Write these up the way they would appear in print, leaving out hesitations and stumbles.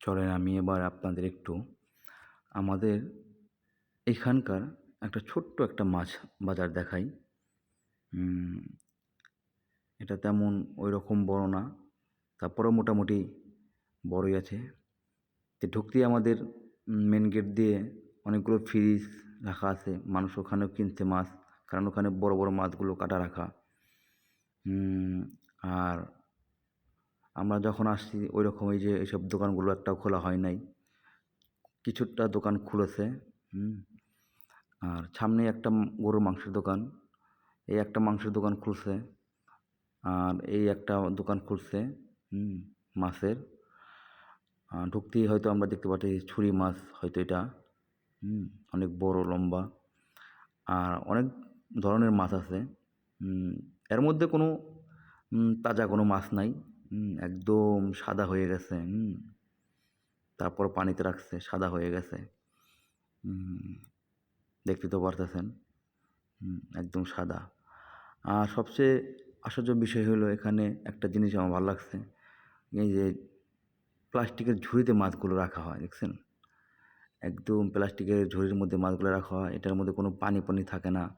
চলেন আমি এবার আপনাদের একটু আমাদের এখানকার একটা ছোট্ট একটা মাছ বাজার দেখাই। উম এটা তেমন ঐরকম বড় না। তারপরেও মোটামুটি বড়ই আছে। ঢুকতেই আমাদের মেইন গেট দিয়ে অনেকগুলো ফ্রিজ রাখা আছে। মানুষ ওখানেও কিনছে মাছ। কারণ ওখানে বড়, বড় মাছগুলো কাটা রাখা। উম আর আমরা যখন আসছি ঐরকম এই যে এইসব দোকানগুলো একটাও খোলা হয় নাই। কিছুটা দোকান খুলেছে। হুম? আর সামনেই একটা গরুর মাংসের দোকান। এই একটা মাংসের দোকান খুলছে। আর এই একটা দোকান খুলছে হুম? মাছের। ঢুকতেই হয়তো আমরা দেখতে পাচ্ছি ছুরি মাছ হয়তো এটা। হুম? অনেক বড় লম্বা। আর অনেক ধরনের মাছ আছে। এর মধ্যে কোনো তাজা কোনো মাছ নাই। একদম সাদা হয়ে গেছে। তারপর পানিতে রাখছে, সাদা হয়ে গেছে। হুম, দেখতে তো পারতেছেন। একদম সাদা। আর সবচেয়ে আশ্চর্য বিষয় হলো এখানে একটা জিনিস আমার ভাল লাগছে। এই যে প্লাস্টিকের ঝুড়িতে মাছগুলো রাখা হয়, দেখছেন? একদম প্লাস্টিকের ঝুড়ির মধ্যে মাছগুলো রাখা হয়। এটার মধ্যে কোনো পানি থাকে না।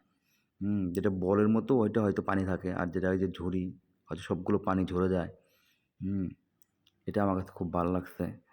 যেটা বলের মতো ওইটা হয়তো পানি থাকে। আর যেটা ওই যে ঝুড়ি হয়তো সবগুলো পানি ঝরে যায়। হুম, এটা আমার কাছে খুব ভাল লাগছে।